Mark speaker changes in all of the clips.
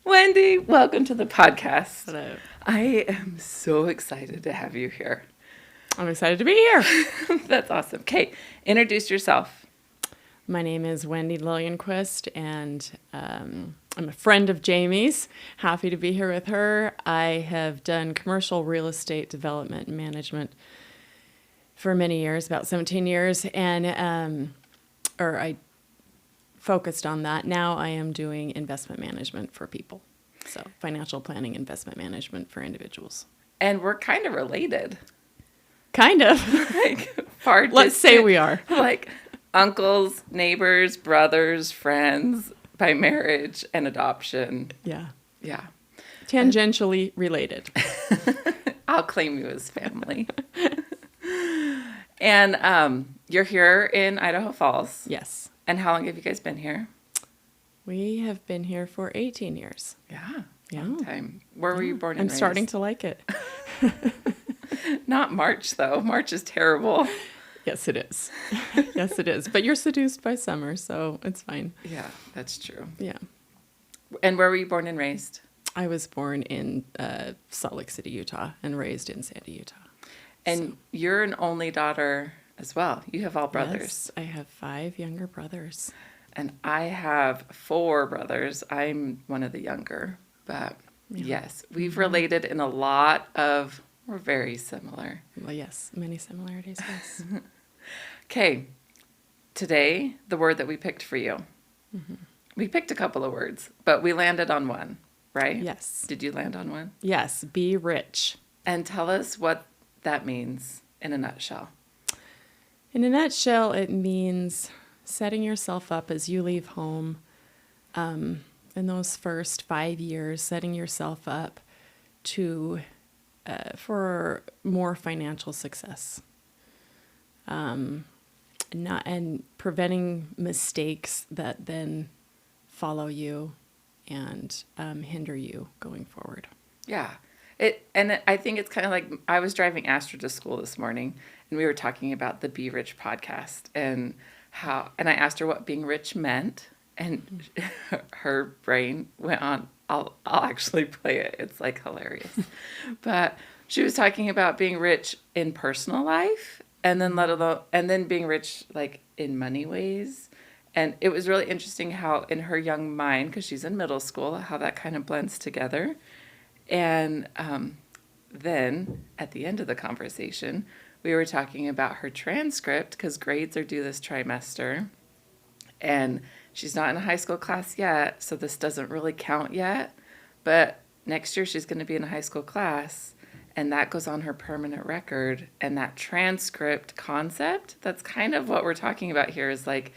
Speaker 1: Wendy, welcome to the podcast.
Speaker 2: Hello.
Speaker 1: I am so excited to have you here.
Speaker 2: I'm excited to be here.
Speaker 1: That's awesome. Okay, introduce yourself.
Speaker 2: My name is Wendy Lillianquist, and I'm a friend of Jamie's. Happy to be here with her. I have done commercial real estate development and management for many years, about 17 years, and I focused on that. Now I am doing investment management for people. So financial planning, investment management for individuals.
Speaker 1: And we're kind of related.
Speaker 2: Kind of.
Speaker 1: Like far
Speaker 2: Let's say we are.
Speaker 1: Like uncles, neighbors, brothers, friends by marriage and adoption.
Speaker 2: Yeah.
Speaker 1: Yeah.
Speaker 2: Tangentially related.
Speaker 1: I'll claim you as family. And you're here in Idaho Falls.
Speaker 2: Yes.
Speaker 1: And how long have you guys been here?
Speaker 2: We have been here for 18 years.
Speaker 1: Yeah.
Speaker 2: Yeah.
Speaker 1: Long time. Where were you born and
Speaker 2: I'm
Speaker 1: raised?
Speaker 2: starting to like it.
Speaker 1: Not March, though. March is terrible.
Speaker 2: Yes, it is. Yes, it is. But you're seduced by summer, so it's fine.
Speaker 1: Yeah, that's true.
Speaker 2: Yeah.
Speaker 1: And where were you born and raised?
Speaker 2: I was born in Salt Lake City, Utah, and raised in Sandy, Utah.
Speaker 1: And you're an only daughter as well. You have all brothers.
Speaker 2: Yes, I have 5 younger brothers.
Speaker 1: And I have 4 brothers. I'm one of the younger. But yes, we've related in a lot of, we're very similar.
Speaker 2: Well, yes, many similarities, yes.
Speaker 1: Okay, today, the word that we picked for you. We picked a couple of words, but we landed on one, right?
Speaker 2: Yes.
Speaker 1: Did you land on one?
Speaker 2: Yes, be rich.
Speaker 1: And tell us what that means in a nutshell.
Speaker 2: In a nutshell, it means setting yourself up as you leave home in those first 5 years, setting yourself up to for more financial success, and preventing mistakes that then follow you and hinder you going forward.
Speaker 1: Yeah. I think it's kind of like I was driving Astra to school this morning, and we were talking about the Be Rich podcast and I asked her what being rich meant, and her brain went on. I'll actually play it. It's like hilarious. But she was talking about being rich in personal life, and then being rich like in money ways. And it was really interesting how in her young mind, because she's in middle school, how that kind of blends together. And then at the end of the conversation, we were talking about her transcript because grades are due this trimester. And she's not in a high school class yet, so this doesn't really count yet. But next year she's going to be in a high school class, and that goes on her permanent record. And that transcript concept, that's kind of what we're talking about here, is like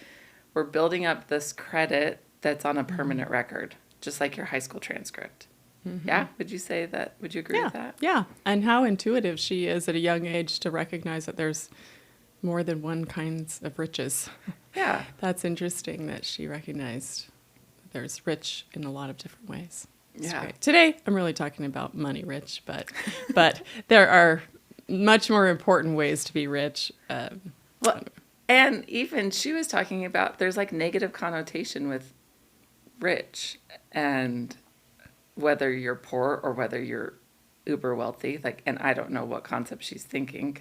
Speaker 1: we're building up this credit that's on a permanent record, just like your high school transcript. Yeah? Would you say that? Would you agree with that?
Speaker 2: Yeah. And how intuitive she is at a young age to recognize that there's more than one kinds of riches.
Speaker 1: Yeah.
Speaker 2: That's interesting that she recognized there's rich in a lot of different ways. It's great. Today, I'm really talking about money rich, but there are much more important ways to be rich.
Speaker 1: Well, and even she was talking about there's like negative connotation with rich, and whether you're poor or whether you're uber wealthy, like, and I don't know what concept she's thinking,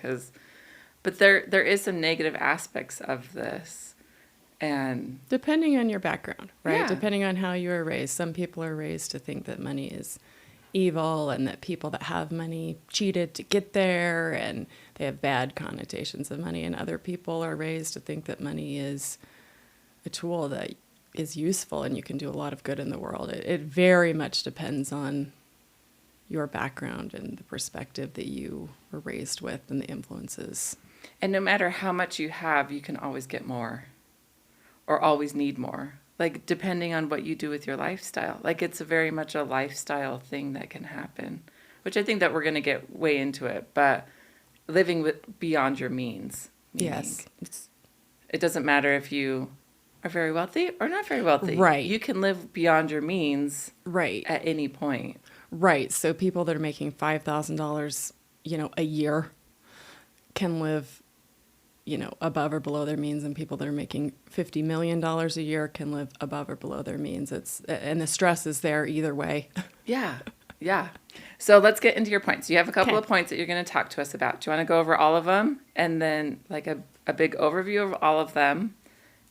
Speaker 1: but there is some negative aspects of this, and
Speaker 2: depending on your background, right?
Speaker 1: Yeah.
Speaker 2: Depending on how you were raised, some people are raised to think that money is evil and that people that have money cheated to get there, and they have bad connotations of money, and other people are raised to think that money is a tool that is useful and you can do a lot of good in the world. It very much depends on your background and the perspective that you were raised with and the influences.
Speaker 1: And no matter how much you have, you can always get more or always need more, like depending on what you do with your lifestyle. Like it's very much a lifestyle thing that can happen, which I think that we're going to get way into it, but living beyond your means.
Speaker 2: Yes.
Speaker 1: It doesn't matter if you are very wealthy or not very wealthy.
Speaker 2: Right.
Speaker 1: You can live beyond your means
Speaker 2: right
Speaker 1: at any point.
Speaker 2: Right. So people that are making $5,000, a year can live above or below their means, and people that are making $50 million a year can live above or below their means. And the stress is there either way.
Speaker 1: Yeah. Yeah. So let's get into your points. You have a couple
Speaker 2: Okay.
Speaker 1: of points that you're going to talk to us about. Do you want to go over all of them and then like a big overview of all of them?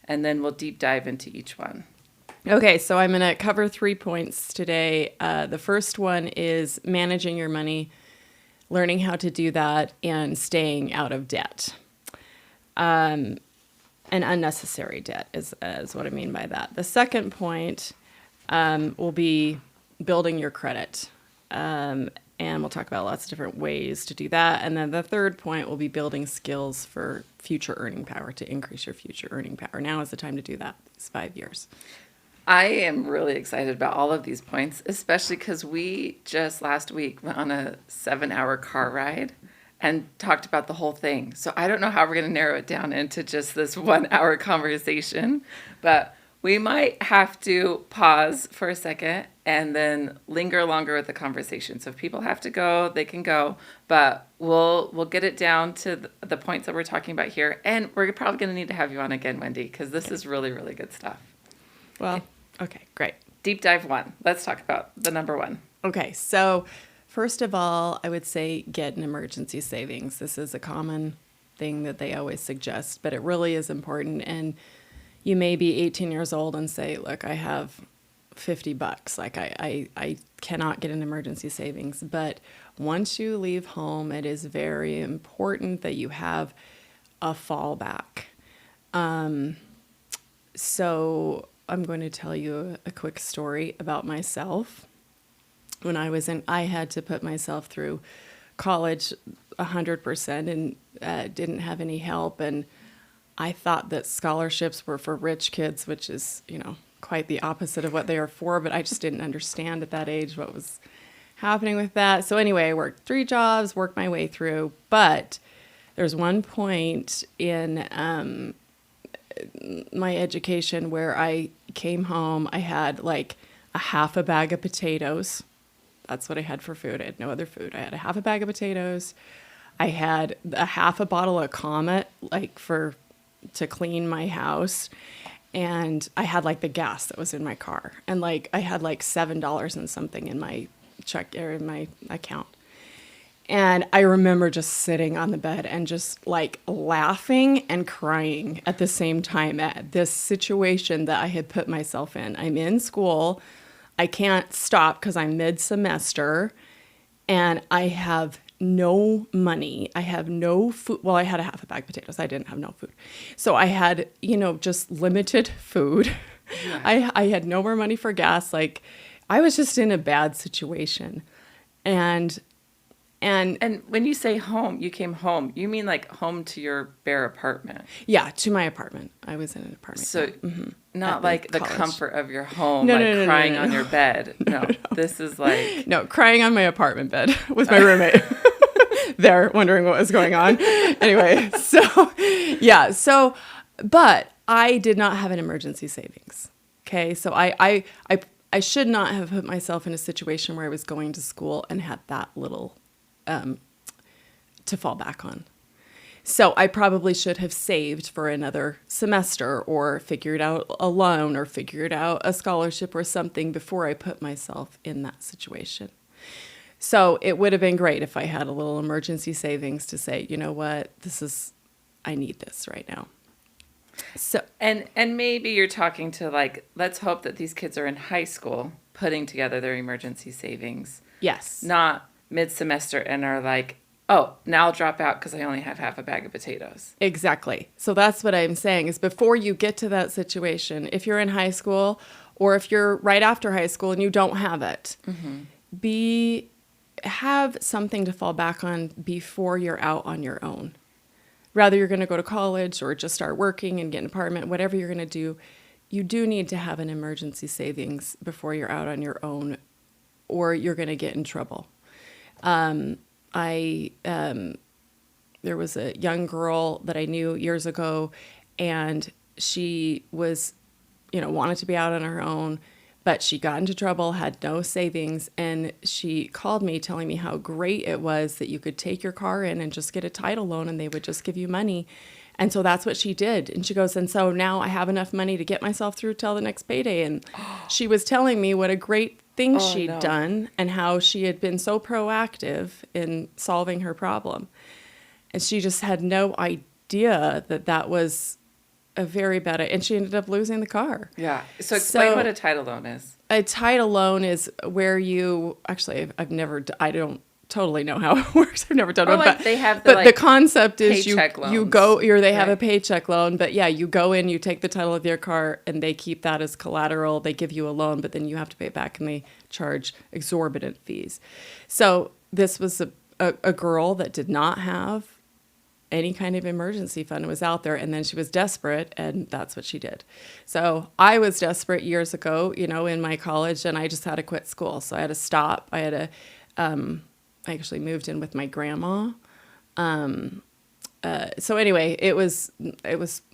Speaker 1: And then we'll deep dive into each one.
Speaker 2: Okay, so I'm going to cover 3 points today. The first one is managing your money, learning how to do that, and staying out of debt. And unnecessary debt is what I mean by that. The second point will be building your credit. And we'll talk about lots of different ways to do that. And then the third point will be building skills for future earning power, to increase your future earning power. Now is the time to do that, these 5 years.
Speaker 1: I am really excited about all of these points, especially because we just last week went on a 7-hour car ride and talked about the whole thing. So I don't know how we're going to narrow it down into just this 1-hour conversation, but we might have to pause for a second and then linger longer with the conversation. So if people have to go, they can go, but we'll get it down to the points that we're talking about here. And we're probably going to need to have you on again, Wendy, because this is really, really good stuff.
Speaker 2: Well, okay, great.
Speaker 1: Deep dive 1. Let's talk about the number 1.
Speaker 2: Okay, so first of all, I would say get an emergency savings. This is a common thing that they always suggest, but it really is important. And you may be 18 years old and say, look, I have $50. Like I cannot get an emergency savings. But once you leave home, it is very important that you have a fallback. So I'm going to tell you a quick story about myself. When I had to put myself through college 100% and didn't have any help. And I thought that scholarships were for rich kids, which is, quite the opposite of what they are for. But I just didn't understand at that age what was happening with that. So anyway, I worked 3 jobs, worked my way through. But there's one point in my education where I came home, I had like a half a bag of potatoes. That's what I had for food. I had no other food. I had a half a bag of potatoes. I had a half a bottle of Comet, like to clean my house. And I had like the gas that was in my car. And like I had like $7 and something in my check or in my account. And I remember just sitting on the bed and just like laughing and crying at the same time at this situation that I had put myself in. I'm in school. I can't stop because I'm mid-semester and I have no money. I have no food. Well, I had a half a bag of potatoes. I didn't have no food. So I had, just limited food. Yeah. I had no more money for gas. Like I was just in a bad situation. And
Speaker 1: when you say home, you came home, you mean like home to your bare apartment?
Speaker 2: Yeah, to my apartment. I was in an apartment.
Speaker 1: So not like the comfort of your home,
Speaker 2: No,
Speaker 1: crying on your bed. No, this is like...
Speaker 2: No, crying on my apartment bed with my roommate. There, wondering what was going on. Anyway, but I did not have an emergency savings. Okay, so I should not have put myself in a situation where I was going to school and had that little to fall back on. So I probably should have saved for another semester or figured out a loan or figured out a scholarship or something before I put myself in that situation. So it would have been great if I had a little emergency savings to say, you know what, I need this right now. So
Speaker 1: and maybe you're talking to like, let's hope that these kids are in high school putting together their emergency savings.
Speaker 2: Yes.
Speaker 1: Not mid-semester and are like, oh, now I'll drop out because I only have half a bag of potatoes.
Speaker 2: Exactly. So that's what I'm saying is before you get to that situation, if you're in high school or if you're right after high school and you don't have it, have something to fall back on before you're out on your own. Rather you're going to go to college or just start working and get an apartment, whatever you're going to do, you do need to have an emergency savings before you're out on your own or you're going to get in trouble. There was a young girl that I knew years ago, and she was, wanted to be out on her own, but she got into trouble, had no savings, and she called me telling me how great it was that you could take your car in and just get a title loan and they would just give you money. And so that's what she did. And she goes, and so now I have enough money to get myself through till the next payday. And she was telling me what a great thing
Speaker 1: Oh,
Speaker 2: she'd
Speaker 1: no.
Speaker 2: done and how she had been so proactive in solving her problem. And she just had no idea that that was a very bad, and she ended up losing the car.
Speaker 1: Yeah. So explain
Speaker 2: So-
Speaker 1: what a title loan is.
Speaker 2: A title loan is where you, actually, I don't totally know how it works. I've never done
Speaker 1: Or
Speaker 2: one,
Speaker 1: like
Speaker 2: but
Speaker 1: they have
Speaker 2: but the
Speaker 1: like,
Speaker 2: concept is you
Speaker 1: paycheck
Speaker 2: you
Speaker 1: loans,
Speaker 2: go, they have a
Speaker 1: right?
Speaker 2: paycheck loan, but yeah, you go in, you take the title of your car, and they keep that as collateral. They give you a loan, but then you have to pay it back, and they charge exorbitant fees. So this was a girl that did not have any kind of emergency fund, was out there, and then she was desperate, and that's what she did. So I was desperate years ago, in my college, and I just had to quit school. So I had to stop. I had to, I actually moved in with my grandma. So anyway, it was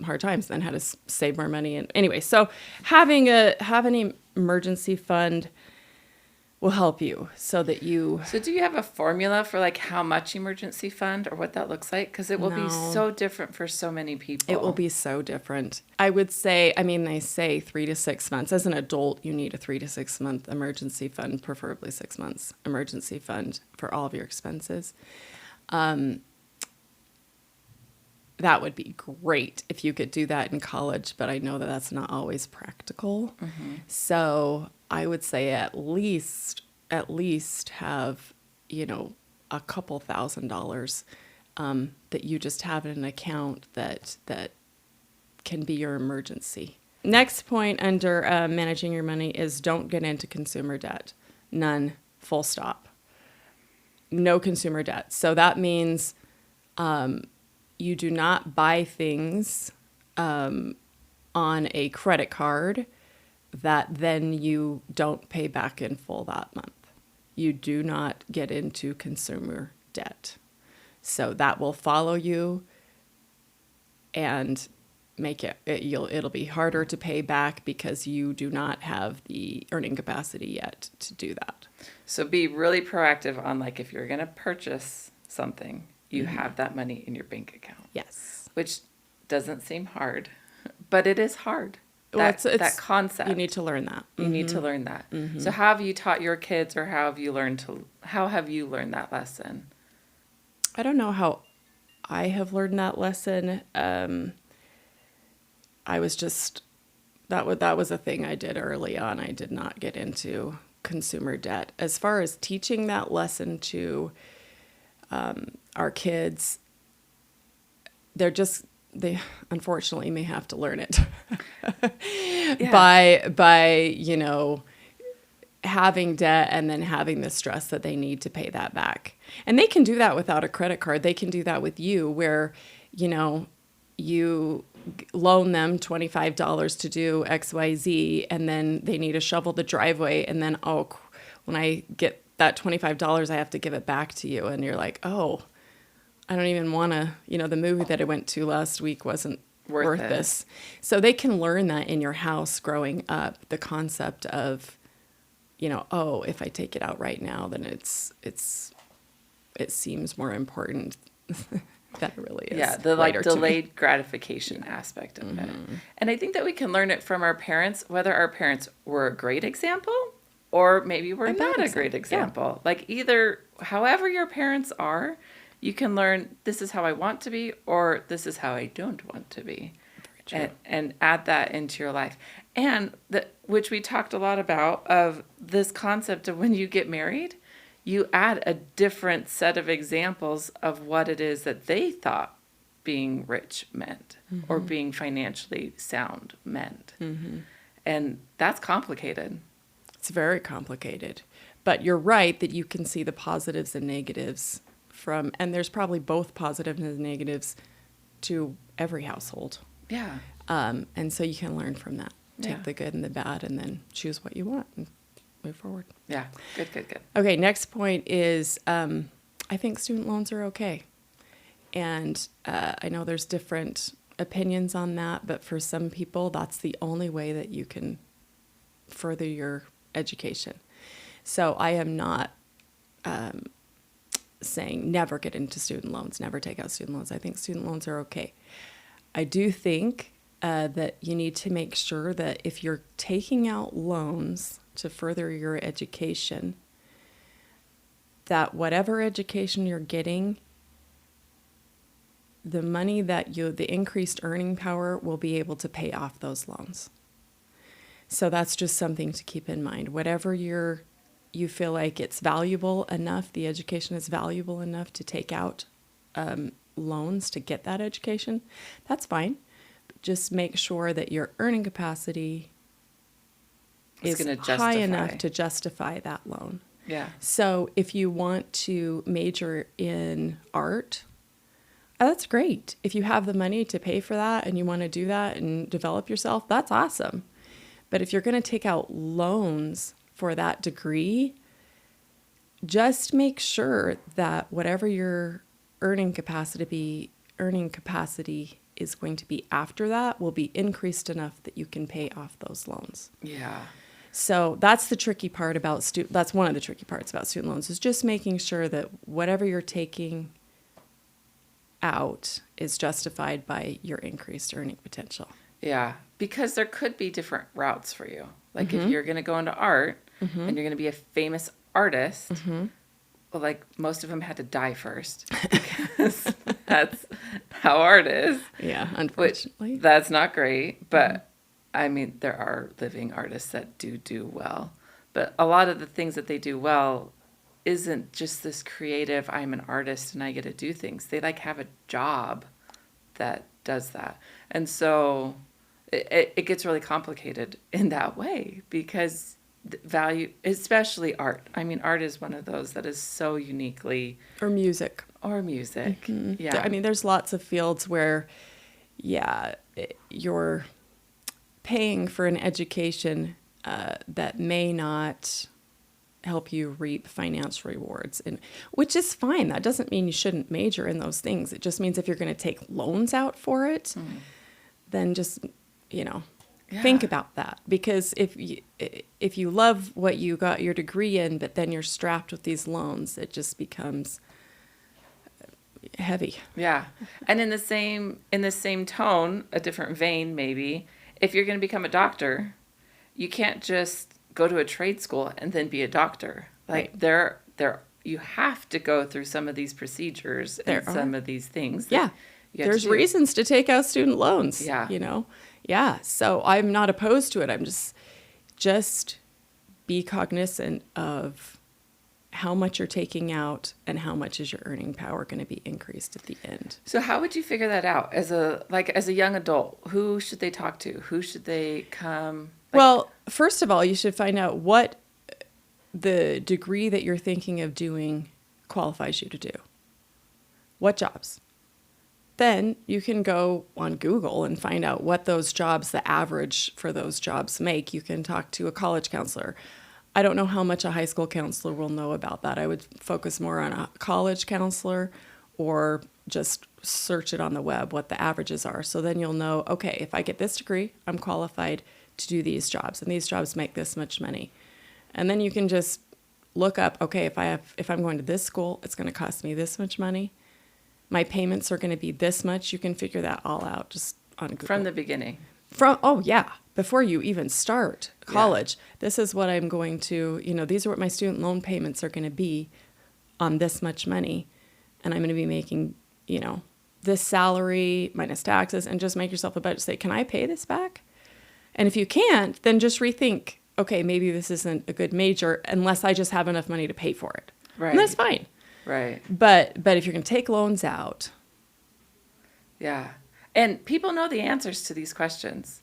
Speaker 2: hard times. Then had to save more money, and anyway, so having an emergency fund will help you so that you.
Speaker 1: So do you have a formula for like how much emergency fund or what that looks like? Because it will be
Speaker 2: No.
Speaker 1: so different for so many people.
Speaker 2: It will be so different. I would say, they say 3 to 6 months. As an adult, you need a 3 to 6 month emergency fund, preferably 6 months emergency fund for all of your expenses. That would be great if you could do that in college, but I know that that's not always practical.
Speaker 1: Mm-hmm.
Speaker 2: So I would say at least have, a couple $1,000 that you just have in an account that can be your emergency. Next point under managing your money is don't get into consumer debt. None, full stop. No consumer debt. So that means you do not buy things on a credit card that then you don't pay back in full that month. You do not get into consumer debt. So that will follow you and make it'll be harder to pay back because you do not have the earning capacity yet to do that.
Speaker 1: So be really proactive on like if you're going to purchase something, you have that money in your bank account.
Speaker 2: Yes.
Speaker 1: Which doesn't seem hard, but it is hard.
Speaker 2: Well,
Speaker 1: That concept.
Speaker 2: You need to learn that.
Speaker 1: You need to learn that. So how have you taught your kids, or how have you learned that lesson?
Speaker 2: I don't know how I have learned that lesson. I was just that was a thing I did early on. I did not get into consumer debt. As far as teaching that lesson to our kids, they unfortunately may have to learn it by having debt and then having the stress that they need to pay that back. And they can do that without a credit card. They can do that with you, where you loan them $25 to do XYZ, and then they need to shovel the driveway, and then when I get that $25 I have to give it back to you, and you're like, I don't even want to, the movie that I went to last week wasn't worth this. So they can learn that in your house growing up, the concept of, if I take it out right now, then it seems more important than it really is.
Speaker 1: Yeah, the
Speaker 2: later to me.
Speaker 1: delayed gratification aspect of it. And I think that we can learn it from our parents, whether our parents were a great example or maybe we're not a great example.
Speaker 2: Yeah.
Speaker 1: Like however your parents are, you can learn this is how I want to be, or this is how I don't want to be. And add that into your life. And which we talked a lot about, of this concept of when you get married, you add a different set of examples of what it is that they thought being rich meant, or being financially sound meant. And that's complicated.
Speaker 2: It's very complicated. But you're right that you can see the positives and negatives and there's probably both positives and negatives to every household.
Speaker 1: Yeah.
Speaker 2: And so you can learn from that. Take
Speaker 1: Yeah.
Speaker 2: the good and the bad, and then choose what you want and move forward.
Speaker 1: Yeah. Good.
Speaker 2: Okay, next point is I think student loans are okay. And I know there's different opinions on that, but for some people, that's the only way that you can further your education. So I am not saying never get into student loans, never take out student loans. I think student loans are okay. I do think that you need to make sure that if you're taking out loans to further your education, that whatever education you're getting, the money that the increased earning power will be able to pay off those loans. So that's just something to keep in mind. Whatever you feel like it's valuable enough, the education is valuable enough to take out loans to get that education, that's fine. Just make sure that your earning capacity is high enough to justify that loan.
Speaker 1: Yeah.
Speaker 2: So if you want to major in art, that's great. If you have the money to pay for that and you want to do that and develop yourself, that's awesome. But if you're going to take out loans for that degree, just make sure that whatever your earning capacity is going to be after that will be increased enough that you can pay off those loans.
Speaker 1: Yeah.
Speaker 2: So that's the tricky part about that's one of the tricky parts about student loans, is just making sure that whatever you're taking out is justified by your increased earning potential.
Speaker 1: Yeah, because there could be different routes for you. Like if you're going to go into art and you're going to be a famous artist, well, like most of them had to die first because that's how art is.
Speaker 2: Yeah, unfortunately.
Speaker 1: That's not great, but I mean, there are living artists that do well. But a lot of the things that they do well isn't just this creative, I'm an artist and I get to do things. They like have a job that does that. And so it gets really complicated in that way because value, especially art. I mean, art is one of those that is so uniquely...
Speaker 2: Or music.
Speaker 1: Yeah.
Speaker 2: I mean, there's lots of fields where, you're paying for an education that may not help you reap financial rewards, and which is fine. That doesn't mean you shouldn't major in those things. It just means if you're going to take loans out for it, then just, think about that. Because if you love what you got your degree in, but then you're strapped with these loans, it just becomes heavy.
Speaker 1: Yeah. And in the same tone, a different vein maybe, if you're going to become a doctor, you can't just go to a trade school and then be a doctor. Like right. You have to go through some of these procedures and some of these things.
Speaker 2: Yeah. There's reasons to take out student loans.
Speaker 1: Yeah.
Speaker 2: Yeah. So I'm not opposed to it. I'm just be cognizant of how much you're taking out and how much is your earning power going to be increased at the end.
Speaker 1: So how would you figure that out as a young adult? Who should they talk to? Who should they come?
Speaker 2: Well, first of all, you should find out what the degree that you're thinking of doing qualifies you to do. What jobs? Then you can go on Google and find out what those jobs, the average for those jobs make. You can talk to a college counselor. I don't know how much a high school counselor will know about that. I would focus more on a college counselor or just search it on the web, what the averages are. So then you'll know, okay, if I get this degree, I'm qualified to do these jobs, and these jobs make this much money. And then you can just look up, okay, if I'm going to this school, it's going to cost me this much money. My payments are going to be this much. You can figure that all out just on Google.
Speaker 1: From the beginning.
Speaker 2: Before you even start college, this is what I'm going to, these are what my student loan payments are going to be on this much money. And I'm going to be making, this salary minus taxes, and just make yourself a budget. Say, can I pay this back? And if you can't, then just rethink, okay, maybe this isn't a good major unless I just have enough money to pay for it.
Speaker 1: Right.
Speaker 2: And that's fine.
Speaker 1: Right.
Speaker 2: But if you're going to take loans out.
Speaker 1: Yeah. And people know the answers to these questions.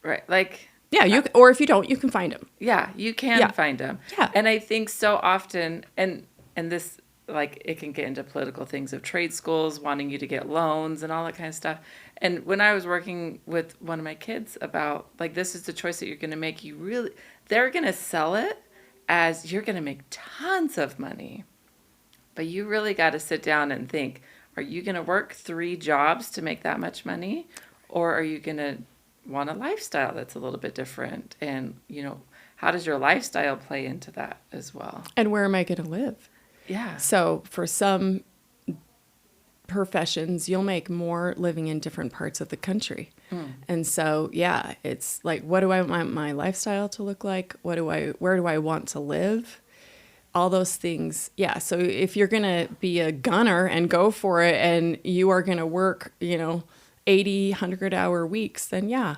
Speaker 1: Right. Like.
Speaker 2: Yeah. Or if you don't, you can find them.
Speaker 1: Yeah. You can find them.
Speaker 2: Yeah.
Speaker 1: And I think so often, and this, like, it can get into political things of trade schools wanting you to get loans and all that kind of stuff. And when I was working with one of my kids about, like, this is the choice that you're going to make, they're going to sell it as you're going to make tons of money. But you really got to sit down and think, are you going to work 3 jobs to make that much money? Or are you going to want a lifestyle that's a little bit different? And, how does your lifestyle play into that as well?
Speaker 2: And where am I going to live?
Speaker 1: Yeah.
Speaker 2: So for some professions, you'll make more living in different parts of the country. And so, yeah, it's like, what do I want my lifestyle to look like? Where do I want to live? All those things. Yeah. So if you're going to be a gunner and go for it and you are going to work, 80, 100-hour weeks, then yeah,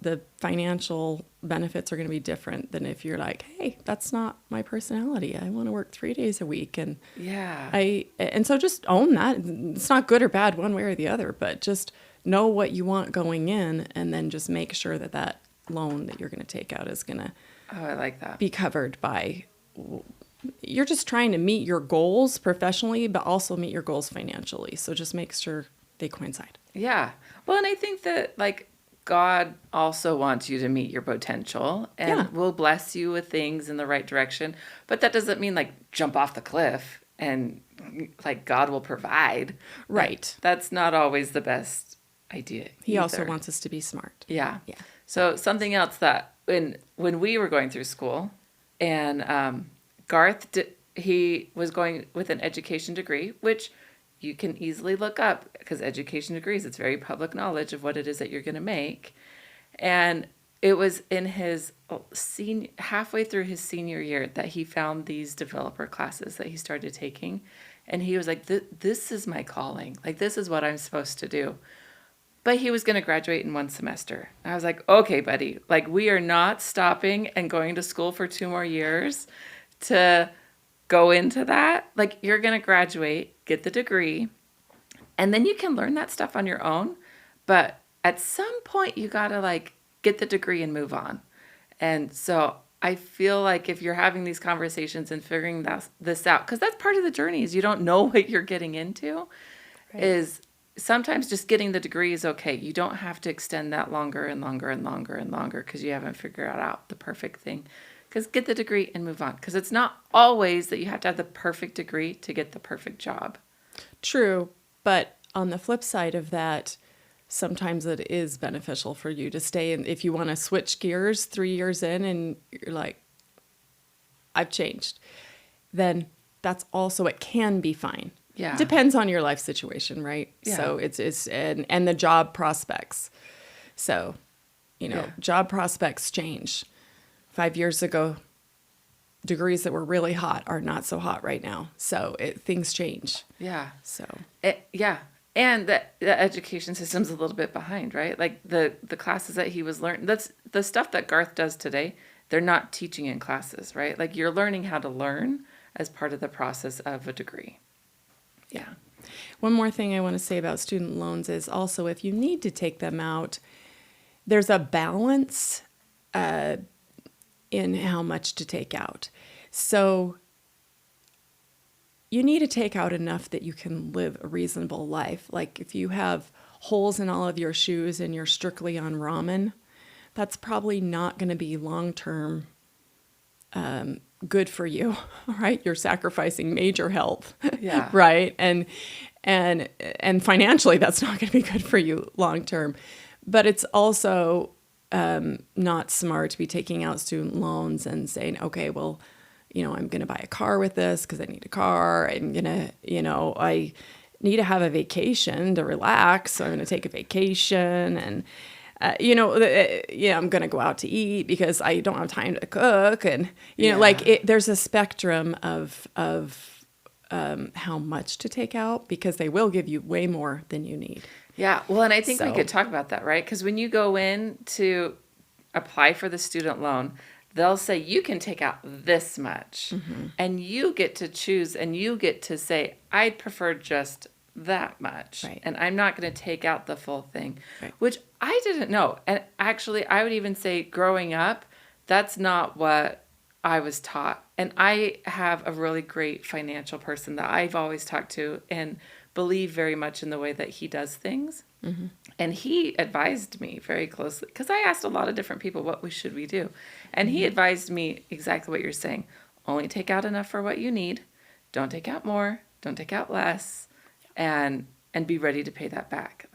Speaker 2: the financial benefits are going to be different than if you're like, hey, that's not my personality. I want to work 3 days a week. And and so just own that. It's not good or bad one way or the other, but just know what you want going in and then just make sure that loan that you're going to take out is going to
Speaker 1: I like that.
Speaker 2: be covered by, you're just trying to meet your goals professionally, but also meet your goals financially. So just make sure they coincide.
Speaker 1: Yeah. Well, and I think that God also wants you to meet your potential and will bless you with things in the right direction. But that doesn't mean jump off the cliff and God will provide.
Speaker 2: Right.
Speaker 1: That's not always the best idea.
Speaker 2: He also wants us to be smart.
Speaker 1: Yeah. Yeah. So something else that when we were going through school and Garth, he was going with an education degree, which you can easily look up because education degrees, it's very public knowledge of what it is that you're going to make. And it was in his halfway through his senior year that he found these developer classes that he started taking. And he was like, this is my calling. This is what I'm supposed to do. But he was going to graduate in one semester. I was like, okay, buddy, we are not stopping and going to school for 2 more years to go into that. You're going to graduate, get the degree, and then you can learn that stuff on your own. But at some point, you got to get the degree and move on. And so I feel if you're having these conversations and figuring this out, because that's part of the journey is you don't know what you're getting into, is sometimes just getting the degree is okay. You don't have to extend that longer and longer and longer and longer because you haven't figured out the perfect thing. Because get the degree and move on. Because it's not always that you have to have the perfect degree to get the perfect job.
Speaker 2: True. But on the flip side of that, sometimes it is beneficial for you to stay in. If you want to switch gears 3 years in and you're like, I've changed, then that's also, it can be fine.
Speaker 1: Yeah.
Speaker 2: Depends on your life situation, right?
Speaker 1: Yeah.
Speaker 2: So it's and the job prospects. So, job prospects change. 5 years ago, degrees that were really hot are not so hot right now. So things change.
Speaker 1: Yeah.
Speaker 2: So.
Speaker 1: And the education system's a little bit behind, right? The classes that he was learning, that's the stuff that Garth does today. They're not teaching in classes, right? You're learning how to learn as part of the process of a degree.
Speaker 2: Yeah. One more thing I want to say about student loans is also if you need to take them out, there's a balance in how much to take out. So you need to take out enough that you can live a reasonable life. If you have holes in all of your shoes and you're strictly on ramen, that's probably not going to be long-term good for you, right? You're sacrificing major health, right? And financially, that's not going to be good for you long-term. But it's also not smart to be taking out student loans and saying, okay, well, I'm going to buy a car with this because I need a car. I'm going to, I need to have a vacation to relax. So I'm going to take a vacation and, I'm going to go out to eat because I don't have time to cook. And, there's a spectrum of how much to take out because they will give you way more than you need.
Speaker 1: Yeah. Well, and I think we could talk about that, right? Because when you go in to apply for the student loan, they'll say you can take out this much and you get to choose and you get to say, I'd prefer just that much.
Speaker 2: Right.
Speaker 1: And I'm not going to take out the full thing, which I didn't know. And actually, I would even say growing up, that's not what I was taught. And I have a really great financial person that I've always talked to and believe very much in the way that he does things. Mm-hmm. And he advised me very closely because I asked a lot of different people, what should we do? And he advised me exactly what you're saying. Only take out enough for what you need. Don't take out more. Don't take out less. And be ready to pay that back.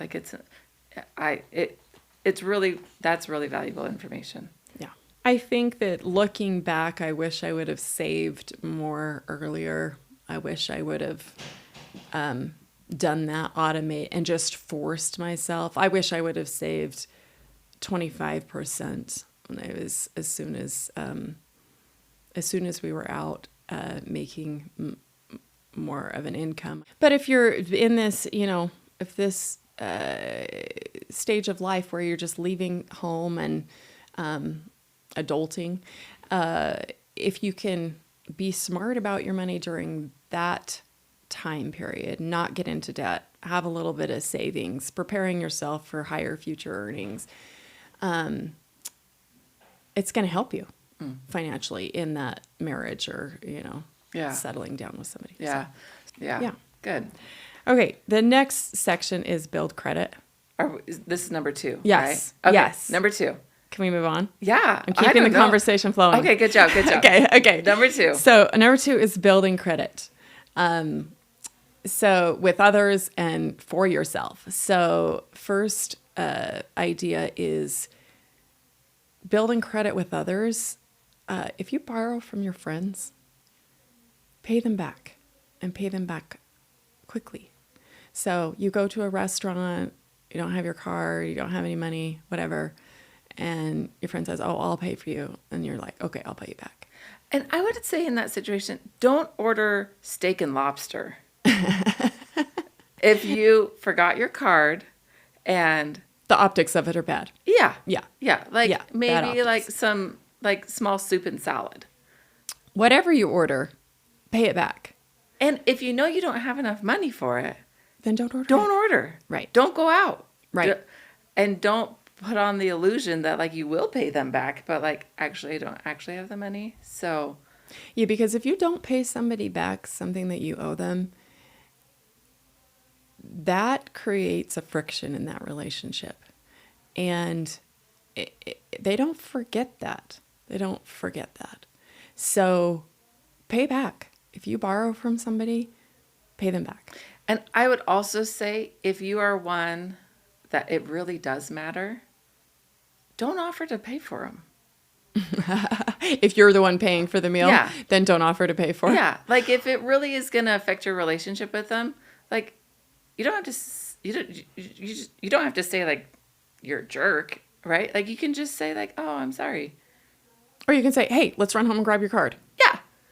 Speaker 1: That's really valuable information.
Speaker 2: Yeah. I think that looking back, I wish I would have saved more earlier. I wish I would have done that, automate, and just forced myself. I wish I would have saved 25% when I was as soon as we were out making more of an income. But if you're in this, if this stage of life where you're just leaving home and adulting, if you can be smart about your money during that time period, not get into debt, have a little bit of savings, preparing yourself for higher future earnings, it's going to help you financially in that marriage or, settling down with somebody.
Speaker 1: Yeah.
Speaker 2: So,
Speaker 1: yeah. Good.
Speaker 2: Okay. The next section is build credit.
Speaker 1: This is number 2.
Speaker 2: Yes.
Speaker 1: Right? Okay.
Speaker 2: Yes.
Speaker 1: Number 2.
Speaker 2: Can we move on?
Speaker 1: Yeah.
Speaker 2: I'm keeping the conversation flowing.
Speaker 1: Okay. Good job.
Speaker 2: Okay.
Speaker 1: Number 2.
Speaker 2: So number 2 is building credit. So with others and for yourself. So first idea is building credit with others. If you borrow from your friends, pay them back and pay them back quickly. So you go to a restaurant, you don't have your card, you don't have any money, whatever, and your friend says, "Oh, I'll pay for you." And you're like, "Okay, I'll pay you back."
Speaker 1: And I would say in that situation, don't order steak and lobster. If you forgot your card and
Speaker 2: the optics of it are bad.
Speaker 1: Yeah.
Speaker 2: Bad
Speaker 1: Maybe
Speaker 2: optics.
Speaker 1: like some small soup and salad.
Speaker 2: Whatever you order, pay it back.
Speaker 1: And if you know you don't have enough money for it,
Speaker 2: then don't order.
Speaker 1: Don't order.
Speaker 2: Right.
Speaker 1: Don't go out.
Speaker 2: Right.
Speaker 1: And don't put on the illusion that you will pay them back, but actually don't actually have the money. So
Speaker 2: yeah, because if you don't pay somebody back something that you owe them, that creates a friction in that relationship. And they don't forget that. So pay back. If you borrow from somebody, pay them back.
Speaker 1: And I would also say, if you are one that it really does matter, don't offer to pay for them.
Speaker 2: If you're the one paying for the meal, then don't offer to pay for it.
Speaker 1: Yeah. If it really is going to affect your relationship with them, you don't have to, you don't have to say you're a jerk, right? You can just say oh, I'm sorry.
Speaker 2: Or you can say, "Hey, let's run home and grab your card."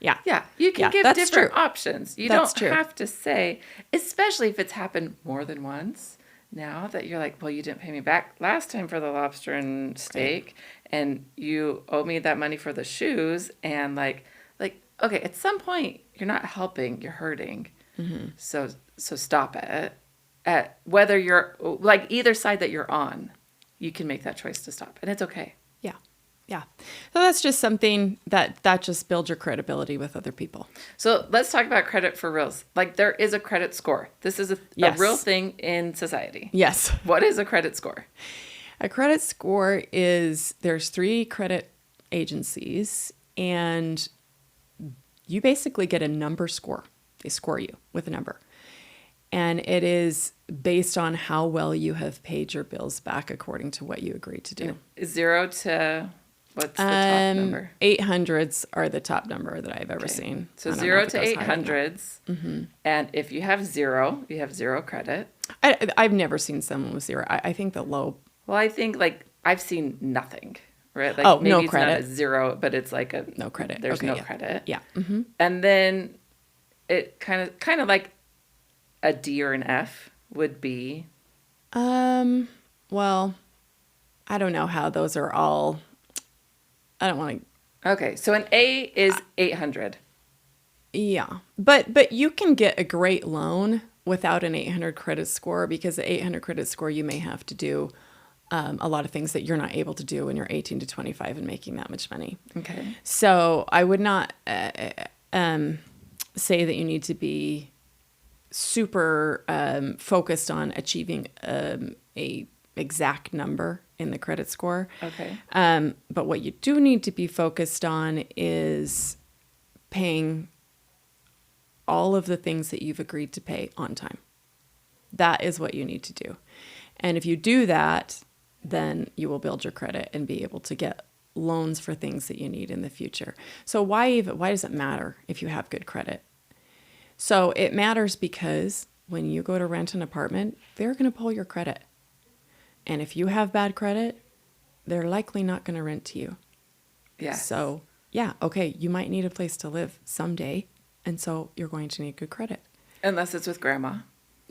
Speaker 1: Yeah. You can give different options. You don't have to say, especially if it's happened more than once. Now that you're well, you didn't pay me back last time for the lobster and steak, and you owe me that money for the shoes, and okay, at some point you're not helping, you're hurting. Mm-hmm. So stop it. At whether you're either side that you're on, you can make that choice to stop, and it's okay.
Speaker 2: Yeah. So that's just something that just builds your credibility with other people.
Speaker 1: So let's talk about credit for reals. There is a credit score. This is a real thing in society.
Speaker 2: Yes.
Speaker 1: What is a credit score?
Speaker 2: A credit score there's 3 credit agencies, and you basically get a number score. They score you with a number. And it is based on how well you have paid your bills back according to what you agreed to do.
Speaker 1: 0 to... What's the top number?
Speaker 2: 800s are the top number that I've ever seen.
Speaker 1: So 0 to 800s. Mm-hmm. And if you have 0, you have 0 credit.
Speaker 2: I've never seen someone with 0. I think the low.
Speaker 1: Well, I think I've seen nothing, right?
Speaker 2: Maybe no
Speaker 1: it's
Speaker 2: credit.
Speaker 1: Not a 0, but it's a
Speaker 2: no credit.
Speaker 1: There's no credit.
Speaker 2: Yeah. Mm-hmm.
Speaker 1: And then it kind of like a D or an F would be.
Speaker 2: Well, I don't know how those are all. I don't want
Speaker 1: to. Okay, so an A is 800.
Speaker 2: Yeah, but you can get a great loan without an 800 credit score, because the 800 credit score, you may have to do a lot of things that you're not able to do when you're 18 to 25 and making that much money.
Speaker 1: Okay.
Speaker 2: So I would not say that you need to be super focused on achieving a exact number in the credit score.
Speaker 1: Okay.
Speaker 2: But what you do need to be focused on is paying all of the things that you've agreed to pay on time. That is what you need to do. And if you do that, then you will build your credit and be able to get loans for things that you need in the future. So why does it matter if you have good credit? So it matters because when you go to rent an apartment, they're going to pull your credit. And if you have bad credit, they're likely not going to rent to you.
Speaker 1: Yes.
Speaker 2: So, yeah, okay, you might need a place to live someday. And so you're going to need good credit.
Speaker 1: Unless it's with grandma.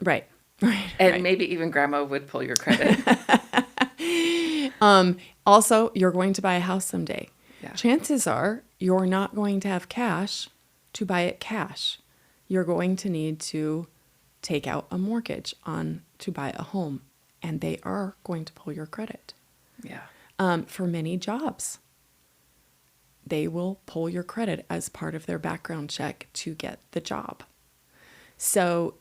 Speaker 2: Right. Right.
Speaker 1: And
Speaker 2: right.
Speaker 1: maybe even grandma would pull your credit.
Speaker 2: Also, you're going to buy a house someday.
Speaker 1: Yeah.
Speaker 2: Chances are you're not going to have cash to buy it cash. You're going to need to take out a mortgage to buy a home, and they are going to pull your credit.
Speaker 1: Yeah.
Speaker 2: For many jobs, they will pull your credit as part of their background check to get the job. So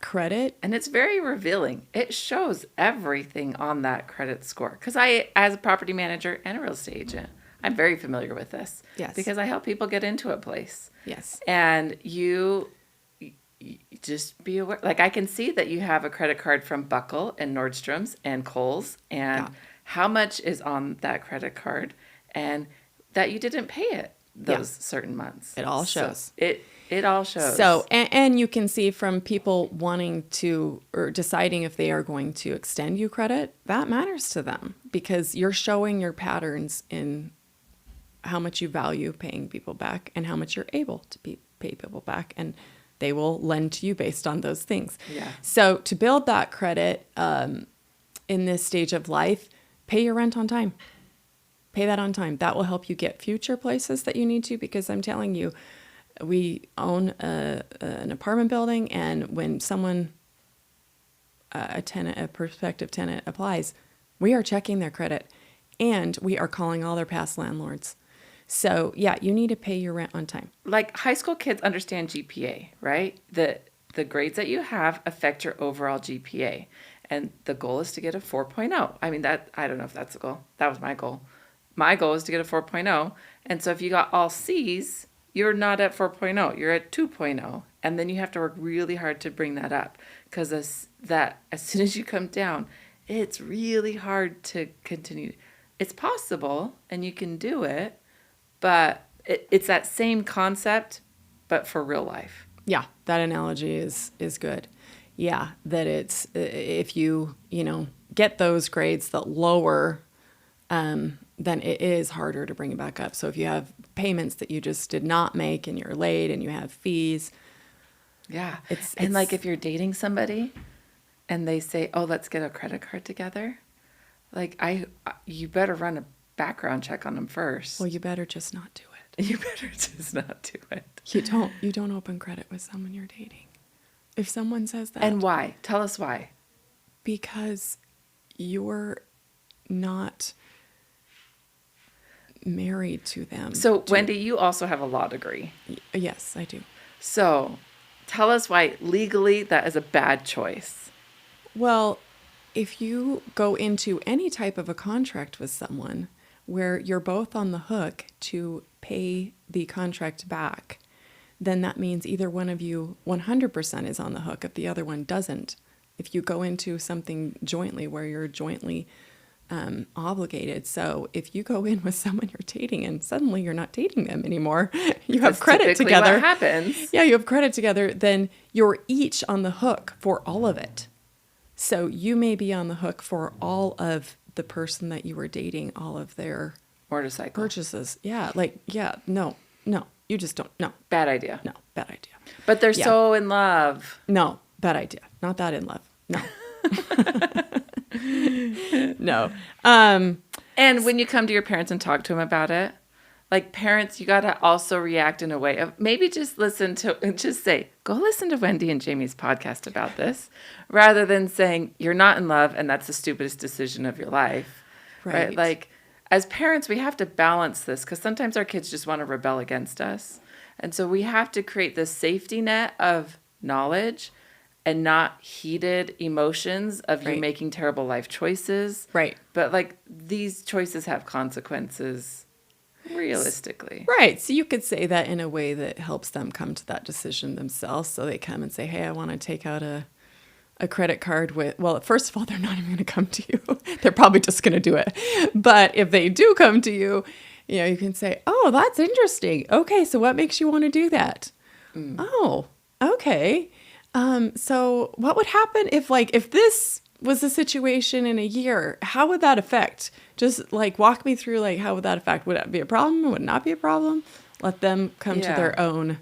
Speaker 2: credit.
Speaker 1: And it's very revealing. It shows everything on that credit score. Because I, as a property manager and a real estate agent, I'm very familiar with this.
Speaker 2: Yes.
Speaker 1: Because I help people get into a place.
Speaker 2: Yes.
Speaker 1: And you just be aware. Like, I can see that you have a credit card from Buckle and Nordstrom's and Kohl's. And how much is on that credit card. And that you didn't pay it those certain months.
Speaker 2: It all shows.
Speaker 1: So it all shows.
Speaker 2: So, and you can see from people wanting to or deciding if they are going to extend you credit, that matters to them because you're showing your patterns in how much you value paying people back and how much you're able to pay people back. And they will lend to you based on those things.
Speaker 1: Yeah.
Speaker 2: So to build that credit in this stage of life, pay your rent on time. Pay that on time. That will help you get future places that you need to because I'm telling you, we own an apartment building, and when someone, a prospective tenant applies, we are checking their credit, and we are calling all their past landlords. So yeah, you need to pay your rent on time.
Speaker 1: Like high school kids understand GPA, right? The grades that you have affect your overall GPA, and the goal is to get a 4.0. I mean, I don't know if that's the goal. That was my goal. My goal is to get a 4.0, and so if you got all C's, you're not at 4.0, you're at 2.0. And then you have to work really hard to bring that up because as soon as you come down, it's really hard to continue. It's possible and you can do it, but it's that same concept, but for real life.
Speaker 2: Yeah, that analogy is good. Yeah, that it's if you get those grades that lower, then it is harder to bring it back up. So if you have payments that you just did not make and you're late and you have fees.
Speaker 1: Yeah. And like if you're dating somebody and they say, oh, let's get a credit card together. Like you better run a background check on them first.
Speaker 2: Well, you better just not do it.
Speaker 1: You better just not do it.
Speaker 2: You don't open credit with someone you're dating. If someone says that.
Speaker 1: And why? Tell us why.
Speaker 2: Because you're not married to them.
Speaker 1: So, Wendy, you also have a law degree.
Speaker 2: Yes, I do.
Speaker 1: So, tell us why legally that is a bad choice.
Speaker 2: Well, if you go into any type of a contract with someone where you're both on the hook to pay the contract back, then that means either one of you 100% is on the hook if the other one doesn't. If you go into something jointly where you're jointly obligated. So if you go in with someone you're dating and suddenly you're not dating them anymore, you have credit together.
Speaker 1: What happens?
Speaker 2: Yeah, you have credit together, then you're each on the hook for all of it. So you may be on the hook for all of the person that you were dating, all of their
Speaker 1: motorcycle
Speaker 2: purchases. Yeah, no, you just don't. No.
Speaker 1: Bad idea.
Speaker 2: No, bad idea.
Speaker 1: But they're so in love.
Speaker 2: No, bad idea. Not that in love. No. No.
Speaker 1: And when you come to your parents and talk to them about it, like parents, you got to also react in a way of maybe just just say, go listen to Wendy and Jamie's podcast about this, rather than saying you're not in love and that's the stupidest decision of your life. Right? Like as parents, we have to balance this because sometimes our kids just want to rebel against us. And so we have to create this safety net of knowledge and not heated emotions of you making terrible life choices.
Speaker 2: Right.
Speaker 1: But like these choices have consequences realistically.
Speaker 2: Right. So you could say that in a way that helps them come to that decision themselves. So they come and say, hey, I want to take out a credit card with, well, first of all, they're not even going to come to you. They're probably just going to do it. But if they do come to you, you can say, oh, that's interesting. Okay, so what makes you want to do that? Oh, Okay. So what would happen if this was the situation in a year? How would that affect? Just like walk me through like how would that affect? Would that be a problem? Would it not be a problem? Let them come to their own.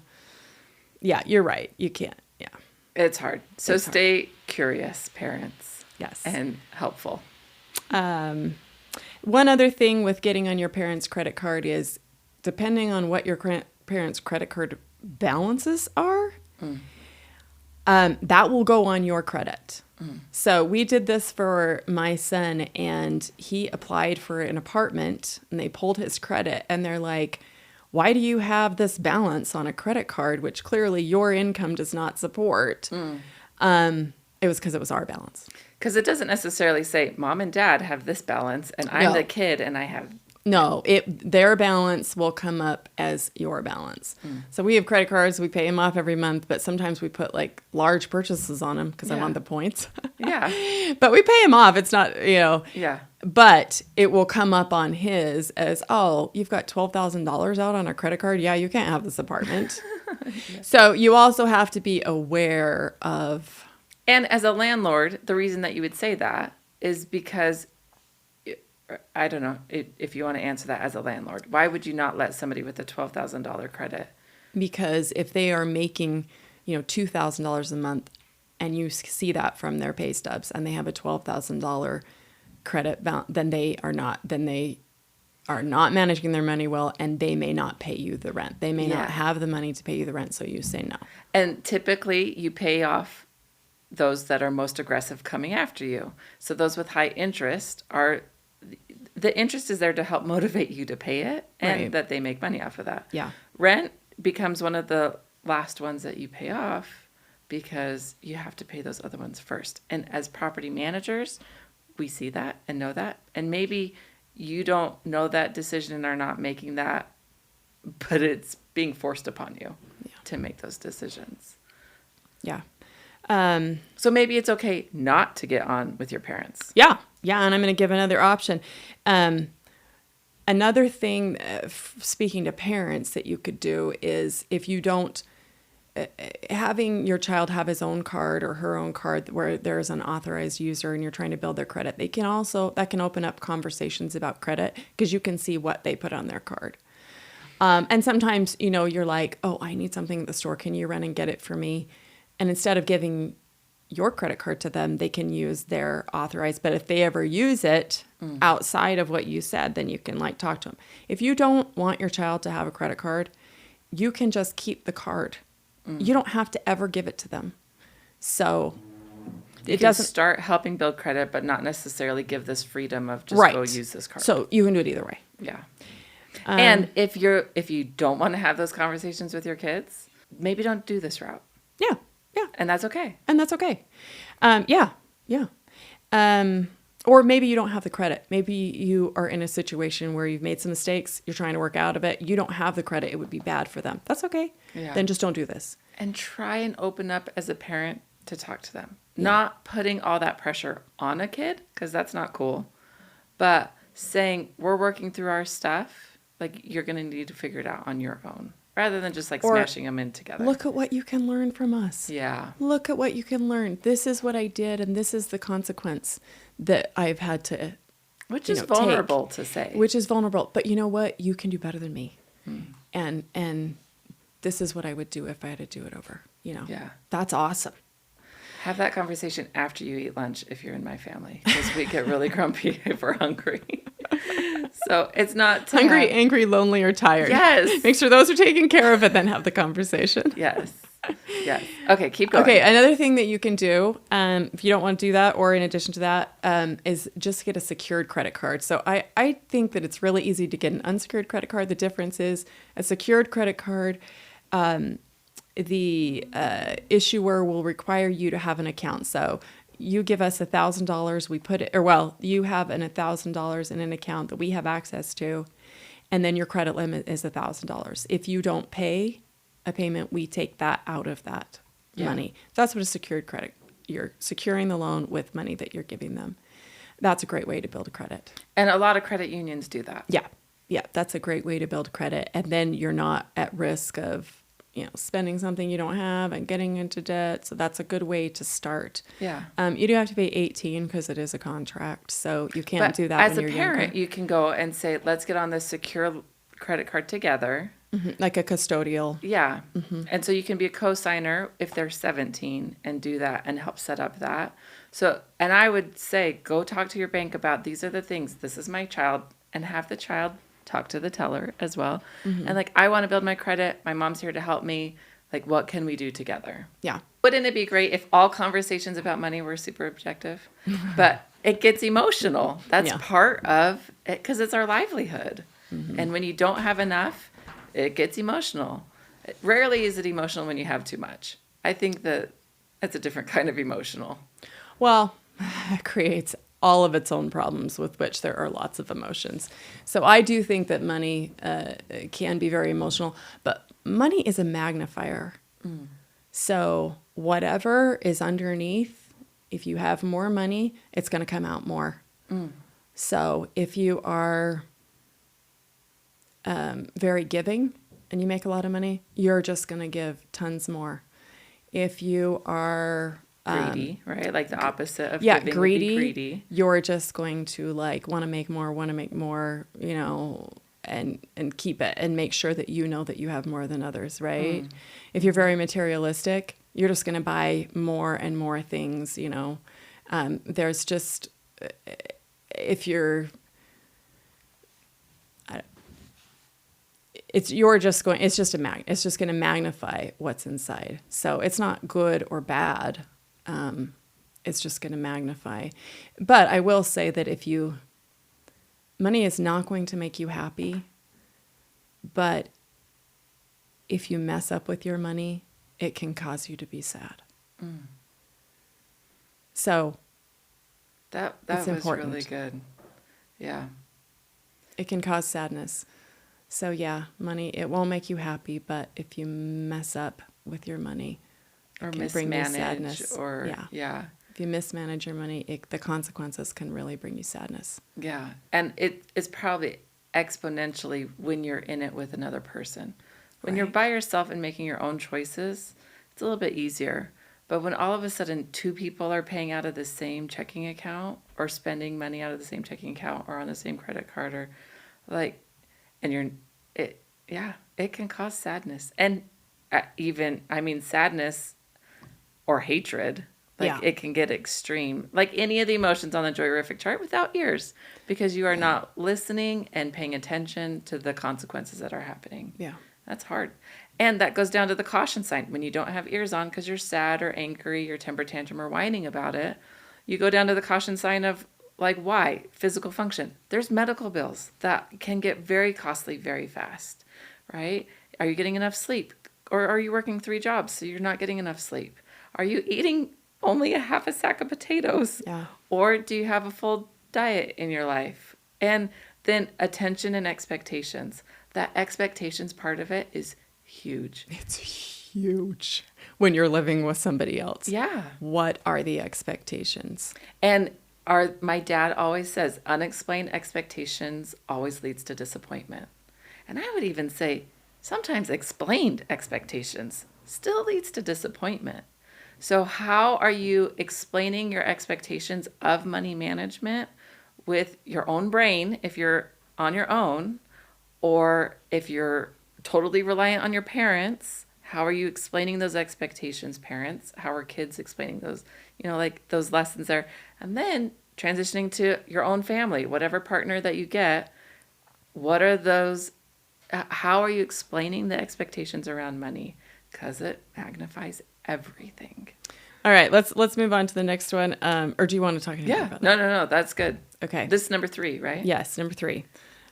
Speaker 2: Yeah, you're right. You can't. Yeah.
Speaker 1: It's hard. So stay curious, parents.
Speaker 2: Yes.
Speaker 1: And helpful.
Speaker 2: One other thing with getting on your parents' credit card is depending on what your parents' credit card balances are, that will go on your credit. So we did this for my son, and he applied for an apartment, and they pulled his credit, and they're like, why do you have this balance on a credit card, which clearly your income does not support? It was because it was our balance.
Speaker 1: Because it doesn't necessarily say mom and dad have this balance and I'm the kid and I have.
Speaker 2: No, their balance will come up as your balance. So we have credit cards, we pay them off every month, but sometimes we put like large purchases on them because I want the points.
Speaker 1: Yeah.
Speaker 2: But we pay them off. It's not,
Speaker 1: Yeah.
Speaker 2: But it will come up on his as, oh, you've got $12,000 out on a credit card. Yeah, you can't have this apartment. So you also have to be aware of.
Speaker 1: And as a landlord, the reason that you would say that is because, I don't know if you want to answer that as a landlord. Why would you not let somebody with a $12,000 credit?
Speaker 2: Because if they are making, $2,000 a month and you see that from their pay stubs and they have a $12,000 credit balance, then they are not managing their money well, and they may not pay you the rent. They may not have the money to pay you the rent, so you say no.
Speaker 1: And typically you pay off those that are most aggressive coming after you. So those with high interest the interest is there to help motivate you to pay it and that they make money off of that.
Speaker 2: Yeah.
Speaker 1: Rent becomes one of the last ones that you pay off because you have to pay those other ones first. And as property managers, we see that and know that. And maybe you don't know that decision and are not making that, but it's being forced upon you to make those decisions.
Speaker 2: Yeah.
Speaker 1: So maybe it's okay not to get on with your parents.
Speaker 2: Yeah. Yeah. And I'm going to give another option. Another thing, speaking to parents, that you could do is if you don't, having your child have his own card or her own card where there's an authorized user and you're trying to build their credit, that can open up conversations about credit because you can see what they put on their card. And sometimes, you're like, oh, I need something at the store. Can you run and get it for me? And instead of giving your credit card to them, they can use their authorized. But if they ever use it outside of what you said, then you can talk to them. If you don't want your child to have a credit card, you can just keep the card. You don't have to ever give it to them. So
Speaker 1: it doesn't start helping build credit, but not necessarily give this freedom of just go use this card.
Speaker 2: So you can do it either way.
Speaker 1: Yeah. And if you don't want to have those conversations with your kids, maybe don't do this route.
Speaker 2: Yeah. Yeah.
Speaker 1: And that's okay.
Speaker 2: Or maybe you don't have the credit. Maybe you are in a situation where you've made some mistakes. You're trying to work out of it. You don't have the credit. It would be bad for them. That's okay.
Speaker 1: Yeah.
Speaker 2: Then just don't do this.
Speaker 1: And try and open up as a parent to talk to them. Yeah. Not putting all that pressure on a kid, because that's not cool. But saying, we're working through our stuff. You're going to need to figure it out on your own. Rather than just smashing them in together.
Speaker 2: Look at what you can learn from us.
Speaker 1: Yeah.
Speaker 2: Look at what you can learn. This is what I did, and this is the consequence that I've had to
Speaker 1: Which is vulnerable to say.
Speaker 2: Which is vulnerable. But you know what? You can do better than me. And this is what I would do if I had to do it over.
Speaker 1: Yeah.
Speaker 2: That's awesome.
Speaker 1: Have that conversation after you eat lunch if you're in my family. Because we get really grumpy if we're hungry. So it's not
Speaker 2: hungry, angry, lonely, or tired.
Speaker 1: Yes.
Speaker 2: Make sure those are taken care of and then have the conversation.
Speaker 1: Yes. Yes. Okay, keep going.
Speaker 2: Okay, another thing that you can do, if you don't want to do that, or in addition to that, is just get a secured credit card. So I think that it's really easy to get an unsecured credit card. The difference is a secured credit card, the issuer will require you to have an account. So you give us $1,000, we put it, you have $1,000 in an account that we have access to, and then your credit limit is $1,000. If you don't pay a payment, we take that out of that money. That's what a secured credit. You're securing the loan with money that you're giving them. That's a great way to build a credit.
Speaker 1: And a lot of credit unions do that.
Speaker 2: Yeah. Yeah, that's a great way to build credit. And then you're not at risk of spending something you don't have and getting into debt. So that's a good way to start.
Speaker 1: Yeah.
Speaker 2: You do have to be 18 because it is a contract. So you can't do that
Speaker 1: as
Speaker 2: when
Speaker 1: a
Speaker 2: you're
Speaker 1: parent,
Speaker 2: younger.
Speaker 1: you can go and say, let's get on this secure credit card together.
Speaker 2: Like a custodial.
Speaker 1: Yeah. And so you can be a co-signer if they're 17 and do that and help set up that. So, and I would say, go talk to your bank about these are the things. This is my child, and have the child talk to the teller as well. And like, I want to build my credit. My mom's here to help me. Like, what can we do together?
Speaker 2: Yeah.
Speaker 1: Wouldn't it be great if all conversations about money were super objective? But it gets emotional. That's part of it because it's our livelihood. And when you don't have enough, it gets emotional. Rarely is it emotional when you have too much. I think that it's a different kind of emotional.
Speaker 2: Well, it creates all of its own problems with which there are lots of emotions. So I do think that money can be very emotional, but money is a magnifier. So whatever is underneath, if you have more money, it's going to come out more. So if you are very giving and you make a lot of money, you're just going to give tons more. If you are
Speaker 1: Greedy, right? Like the opposite of giving would be greedy.
Speaker 2: You're just going to like want to make more, and keep it and make sure that you know that you have more than others, right? If you're very materialistic, you're just going to buy more and more things, There's just, if you're, it's just going to magnify what's inside. So it's not good or bad. It's just going to magnify. But I will say that money is not going to make you happy, but if you mess up with your money, it can cause you to be sad. So
Speaker 1: that was
Speaker 2: important.
Speaker 1: really good. Yeah.
Speaker 2: It can cause sadness. So yeah, money, it won't make you happy, but if you mess up with your money,
Speaker 1: Or
Speaker 2: can bring you sadness.
Speaker 1: If
Speaker 2: If you mismanage your money, the consequences can really bring you sadness.
Speaker 1: Yeah. And it's probably exponentially when you're in it with another person. When you're by yourself and making your own choices, it's a little bit easier. But when all of a sudden 2 people are paying out of the same checking account or spending money out of the same checking account or on the same credit card or it can cause sadness. And sadness or hatred. It can get extreme, like any of the emotions on the joyrific chart without ears, because you are not listening and paying attention to the consequences that are happening.
Speaker 2: Yeah.
Speaker 1: That's hard. And that goes down to the caution sign. When you don't have ears on because you're sad or angry, your temper tantrum or whining about it, you go down to the caution sign of why? Physical function. There's medical bills that can get very costly very fast, right? Are you getting enough sleep? Or are you working 3 jobs so you're not getting enough sleep? Are you eating only a half a sack of potatoes?
Speaker 2: Yeah.
Speaker 1: Or do you have a full diet in your life? And then attention and expectations. That expectations part of it is huge.
Speaker 2: It's huge when you're living with somebody else.
Speaker 1: Yeah.
Speaker 2: What are the expectations?
Speaker 1: And my dad always says, unexplained expectations always leads to disappointment. And I would even say, sometimes explained expectations still leads to disappointment. So how are you explaining your expectations of money management with your own brain if you're on your own, or if you're totally reliant on your parents? How are you explaining those expectations, parents? How are kids explaining those, those lessons there? And then transitioning to your own family, whatever partner that you get, what are those, how are you explaining the expectations around money? Because it magnifies everything.
Speaker 2: All right, let's move on to the next one. Or do you want to talk anything about that?
Speaker 1: No, that's good.
Speaker 2: Okay.
Speaker 1: This is number 3, right?
Speaker 2: Yes, number 3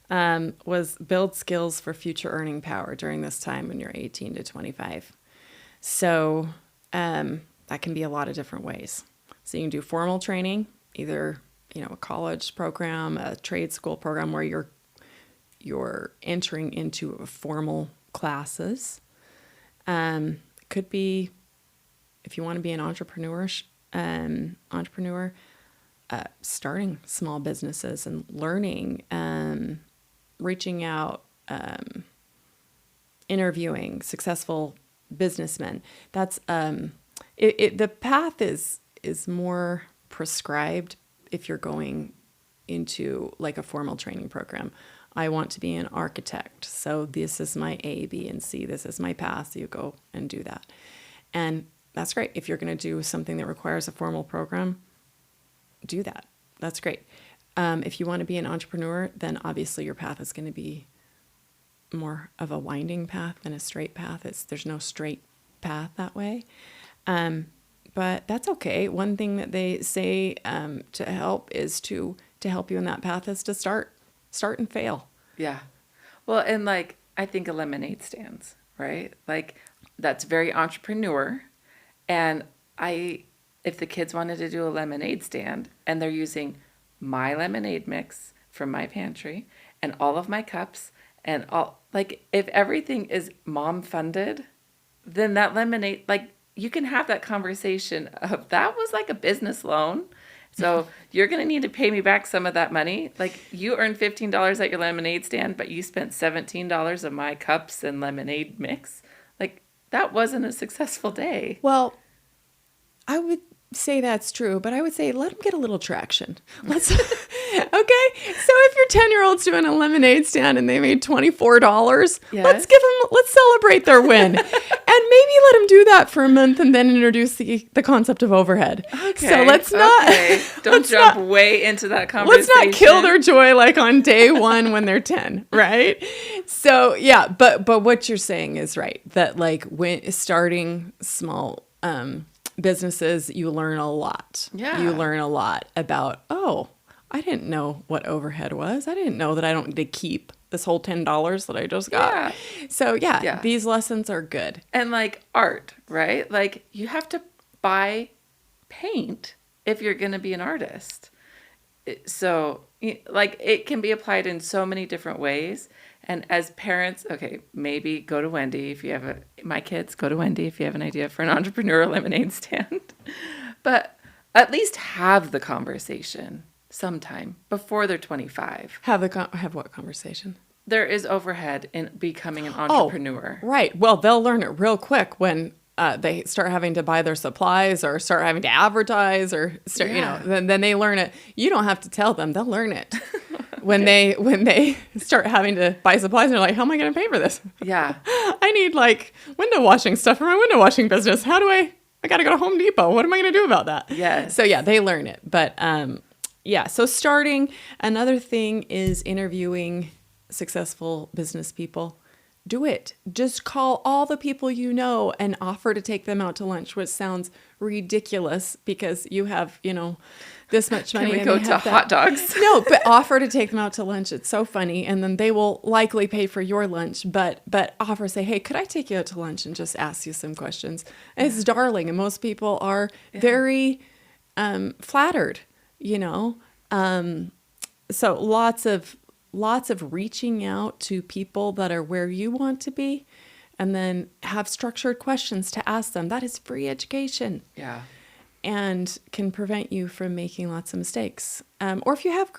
Speaker 2: was build skills for future earning power during this time when you're 18 to 25. So that can be a lot of different ways. So you can do formal training, either a college program, a trade school program where you're entering into formal classes. Could be, if you want to be an entrepreneur, starting small businesses and learning, reaching out, interviewing successful businessmen. That's the path is more prescribed if you're going into like a formal training program. I want to be an architect, so this is my A, B, and C. This is my path. So you go and do that, and that's great. If you're going to do something that requires a formal program, do that. That's great. If you want to be an entrepreneur, then obviously your path is going to be more of a winding path than a straight path. There's no straight path that way. But that's okay. One thing that they say to help is to help you in that path is to start and fail.
Speaker 1: Yeah. Well, and like, I think of lemonade stands, right? Like, that's very entrepreneur. And if the kids wanted to do a lemonade stand and they're using my lemonade mix from my pantry and all of my cups and all, like, if everything is mom funded, then that lemonade, like, you can have that conversation of that was like a business loan. So you're going to need to pay me back some of that money. Like, you earned $15 at your lemonade stand, but you spent $17 of my cups and lemonade mix. Like, that wasn't a successful day.
Speaker 2: Well, I would say that's true, but I would say let them get a little traction. Let's okay. So if your 10-year-old's doing a lemonade stand and they made $24,
Speaker 1: Yes.
Speaker 2: let's celebrate their win. And maybe let them do that for a month and then introduce the concept of overhead.
Speaker 1: Okay.
Speaker 2: So let's not
Speaker 1: don't jump way into that conversation.
Speaker 2: Let's not kill their joy like on day one when they're 10, right? So yeah, but what you're saying is right. That like when starting small businesses, you learn a lot.
Speaker 1: Yeah.
Speaker 2: You learn a lot about, I didn't know what overhead was. I didn't know that I don't need to keep this whole $10 that I just got.
Speaker 1: Yeah.
Speaker 2: So yeah, these lessons are good.
Speaker 1: And like art, right? Like, you have to buy paint if you're going to be an artist. So like, it can be applied in so many different ways. And as parents, okay, maybe go to Wendy if you have my kids, go to Wendy if you have an idea for an entrepreneurial lemonade stand. But at least have the conversation sometime before they're 25.
Speaker 2: Have what conversation?
Speaker 1: There is overhead in becoming an entrepreneur.
Speaker 2: Oh, right. Well, they'll learn it real quick when they start having to buy their supplies or start having to advertise or start, then they learn it. You don't have to tell them; they'll learn it when they start having to buy supplies. And they're like, "How am I going to pay for this?
Speaker 1: Yeah,
Speaker 2: I need like window washing stuff for my window washing business. How do I got to go to Home Depot. What am I going to do about that?"
Speaker 1: Yes.
Speaker 2: So yeah, they learn it. But so starting. Another thing is interviewing successful business people. Do it. Just call all the people you know and offer to take them out to lunch, which sounds ridiculous because you have, this much money.
Speaker 1: Can we go to hot dogs?
Speaker 2: No, but offer to take them out to lunch. It's so funny. And then they will likely pay for your lunch, but offer, say, hey, could I take you out to lunch and just ask you some questions? And it's darling. And most people are very flattered, So lots of reaching out to people that are where you want to be and then have structured questions to ask them. That is free education.
Speaker 1: Yeah.
Speaker 2: And can prevent you from making lots of mistakes. Or if you have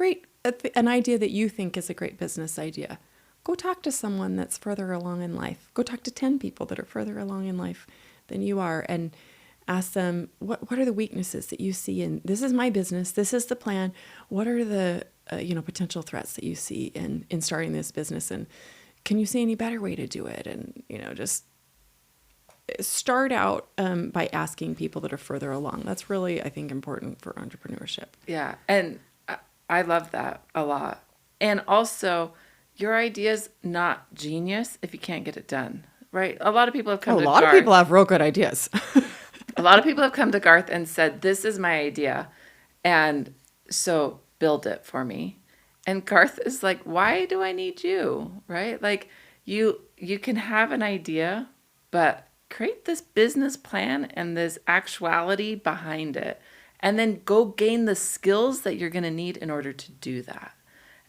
Speaker 2: an idea that you think is a great business idea, go talk to someone that's further along in life. Go talk to 10 people that are further along in life than you are and ask them, what are the weaknesses that you see in, this is my business, this is the plan, what are the potential threats that you see in starting this business, and can you see any better way to do it? And, just start out by asking people that are further along. That's really, I think, important for entrepreneurship.
Speaker 1: Yeah. And I love that a lot. And also, your idea's not genius if you can't get it done, right? A lot of people have come to Garth.
Speaker 2: A lot of people have real good ideas.
Speaker 1: A lot of people have come to Garth and said, this is my idea. And so build it for me. And Garth is like, why do I need you? Right? Like, you can have an idea, but create this business plan and this actuality behind it. And then go gain the skills that you're going to need in order to do that.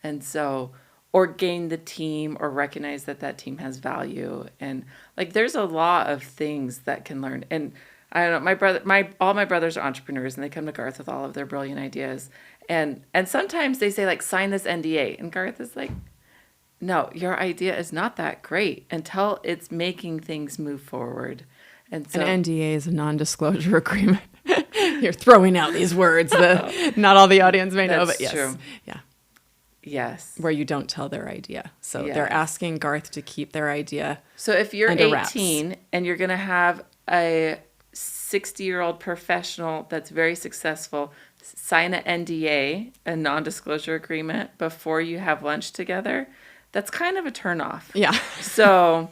Speaker 1: And so, or gain the team or recognize that team has value. And like, there's a lot of things that can learn. And I don't know, all my brothers are entrepreneurs and they come to Garth with all of their brilliant ideas. And sometimes they say, like, sign this NDA. And Garth is like, no, your idea is not that great until it's making things move forward. And so,
Speaker 2: An NDA is a non-disclosure agreement. You're throwing out these words that not all the audience may know,
Speaker 1: that's
Speaker 2: but yes.
Speaker 1: true.
Speaker 2: Yeah.
Speaker 1: Yes.
Speaker 2: Where you don't tell their idea. So
Speaker 1: Yes.
Speaker 2: they're asking Garth to keep their idea
Speaker 1: So if you're
Speaker 2: under wraps.
Speaker 1: 18 and you're going to have a 60-year-old professional that's very successful sign an NDA, a non-disclosure agreement, before you have lunch together, that's kind of a turnoff.
Speaker 2: Yeah.
Speaker 1: So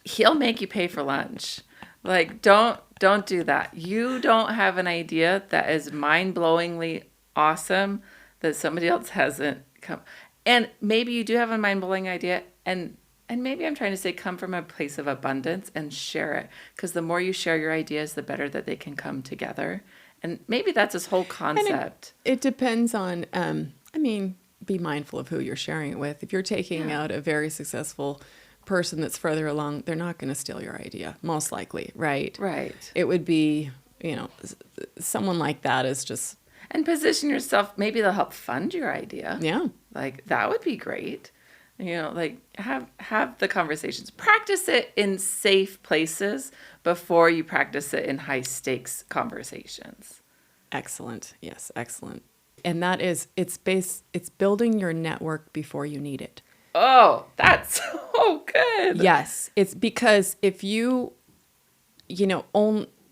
Speaker 1: he'll make you pay for lunch. Like, don't do that. You don't have an idea that is mind-blowingly awesome that somebody else hasn't come. And maybe you do have a mind-blowing idea, and maybe I'm trying to say come from a place of abundance and share it. Because the more you share your ideas, the better that they can come together. And maybe that's this whole concept.
Speaker 2: It depends on, be mindful of who you're sharing it with. If you're taking out a very successful person that's further along, they're not going to steal your idea, most likely, right?
Speaker 1: Right.
Speaker 2: It would be, someone like that is just...
Speaker 1: And position yourself, maybe they'll help fund your idea.
Speaker 2: Yeah.
Speaker 1: Like, that would be great. Like, have the conversations. Practice it in safe places before you practice it in high-stakes conversations.
Speaker 2: Excellent. Yes, excellent. And that is, it's building your network before you need it.
Speaker 1: Oh, that's so good.
Speaker 2: Yes. It's because if you,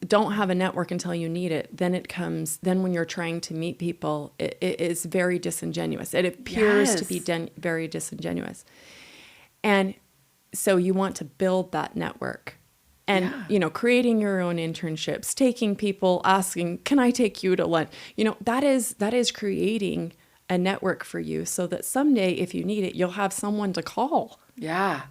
Speaker 2: don't have a network until you need it, then when you're trying to meet people, it is very disingenuous. It appears to be very disingenuous. And so you want to build that network. And, creating your own internships, taking people, asking, can I take you to lunch? That is creating a network for you so that someday, if you need it, you'll have someone to call.
Speaker 1: Yeah.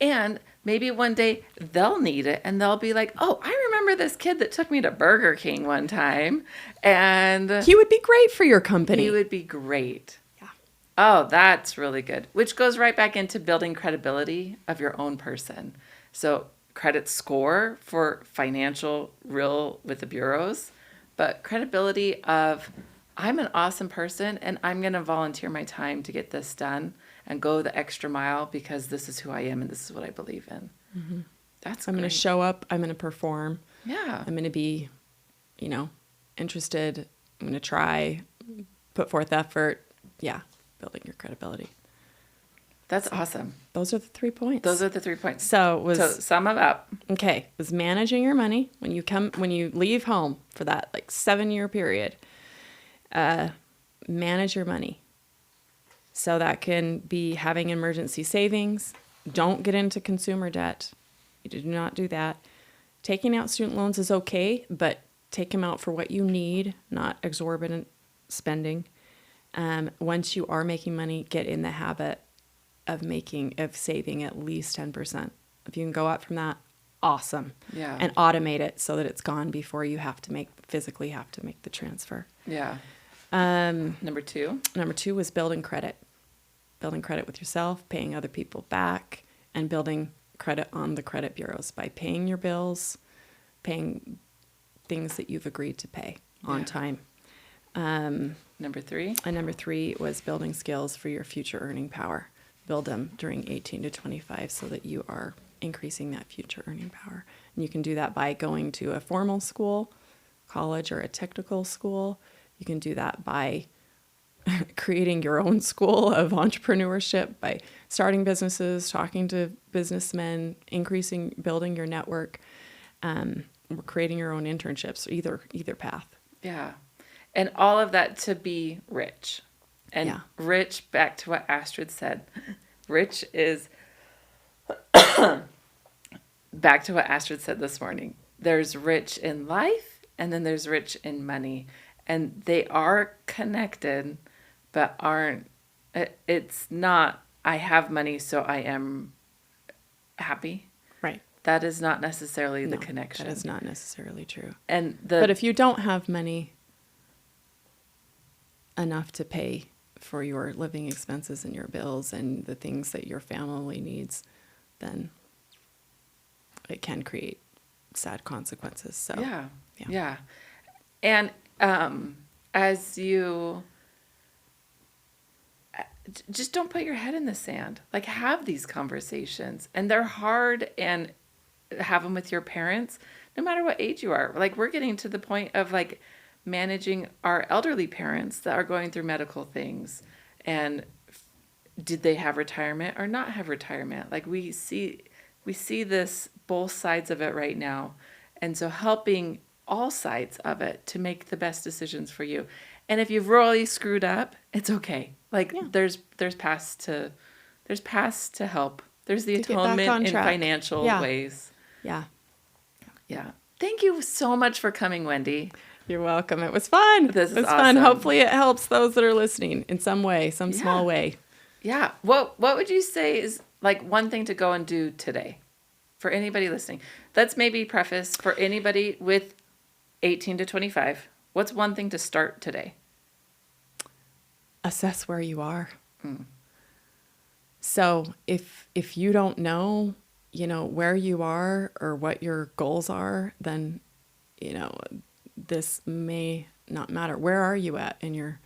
Speaker 1: And maybe one day they'll need it and they'll be like, oh, I remember this kid that took me to Burger King one time. And
Speaker 2: he would be great for your company.
Speaker 1: He would be great.
Speaker 2: Yeah.
Speaker 1: Oh, that's really good. Which goes right back into building credibility of your own person. So credit score for financial real with the bureaus, but credibility of I'm an awesome person and I'm going to volunteer my time to get this done and go the extra mile because this is who I am and this is what I believe in. Mm-hmm. That's
Speaker 2: I'm going to show up. I'm going to perform.
Speaker 1: Yeah.
Speaker 2: I'm going to be, interested. I'm going to try, put forth effort. Yeah. Building your credibility.
Speaker 1: That's awesome.
Speaker 2: Those are the 3 points.
Speaker 1: So sum it up.
Speaker 2: Okay. It was managing your money when you leave home for that 7-year period. Manage your money. So that can be having emergency savings. Don't get into consumer debt. You do not do that. Taking out student loans is okay, but take them out for what you need, not exorbitant spending. Once you are making money, get in the habit of saving at least 10%. If you can go up from that, awesome.
Speaker 1: Yeah.
Speaker 2: And automate it so that it's gone before you physically have to make the transfer.
Speaker 1: Yeah. Number 2
Speaker 2: was building credit. Building credit with yourself, paying other people back, and building credit on the credit bureaus by paying your bills, paying things that you've agreed to pay on time.
Speaker 1: Number 3?
Speaker 2: And number 3 was building skills for your future earning power. Build them during 18 to 25 so that you are increasing that future earning power. And you can do that by going to a formal school, college, or a technical school. You can do that by creating your own school of entrepreneurship, by starting businesses, talking to businessmen, building your network, creating your own internships, either path.
Speaker 1: Yeah. And all of that to be rich. And rich, back to what Astrid said, rich is, back to what Astrid said this morning, there's rich in life and then there's rich in money. And they are connected, but it's not, I have money, so I am happy.
Speaker 2: Right.
Speaker 1: That is not necessarily the connection.
Speaker 2: That is not necessarily true.
Speaker 1: But
Speaker 2: if you don't have money enough to pay for your living expenses and your bills and the things that your family needs, then it can create sad consequences. So
Speaker 1: yeah. And as just don't put your head in the sand. Like, have these conversations, and they're hard, and have them with your parents, no matter what age you are. Like, we're getting to the point of like managing our elderly parents that are going through medical things, and did they have retirement or not have retirement? Like, we see this both sides of it right now, and so helping all sides of it to make the best decisions for you. And if you've really screwed up, it's okay. Like,
Speaker 2: Yeah.
Speaker 1: there's paths to help. There's the
Speaker 2: To get back on
Speaker 1: atonement in
Speaker 2: track.
Speaker 1: financial
Speaker 2: Yeah.
Speaker 1: ways.
Speaker 2: Yeah.
Speaker 1: Yeah. Thank you so much for coming, Wendy.
Speaker 2: You're welcome. It was fun.
Speaker 1: This is
Speaker 2: It was fun.
Speaker 1: awesome.
Speaker 2: Hopefully it helps those that are listening in some way, some
Speaker 1: Yeah.
Speaker 2: small way.
Speaker 1: Yeah. What would you say is like one thing to go and do today for anybody listening? Let's maybe preface for anybody with 18 to 25. What's one thing to start today?
Speaker 2: Assess where you are. So if you don't know, where you are or what your goals are, then, this may not matter. Where are you at in your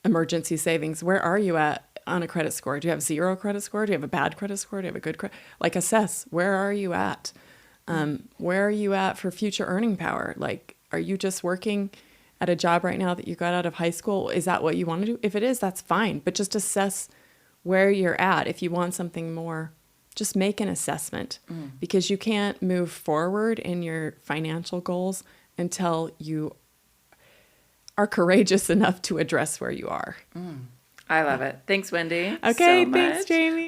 Speaker 2: emergency savings? Where are you at on a credit score? Do you have 0 credit score? Do you have a bad credit score? Do you have a good credit? Like, assess, where are you at? Where are you at for future earning power? Like, are you just working at a job right now that you got out of high school? Is that what you want to do? If it is, that's fine. But just assess where you're at. If you want something more, just make an assessment, because you can't move forward in your financial goals until you are courageous enough to address where you are.
Speaker 1: I love it. Thanks, Wendy.
Speaker 2: Okay,
Speaker 1: so
Speaker 2: thanks,
Speaker 1: much.
Speaker 2: Jamie.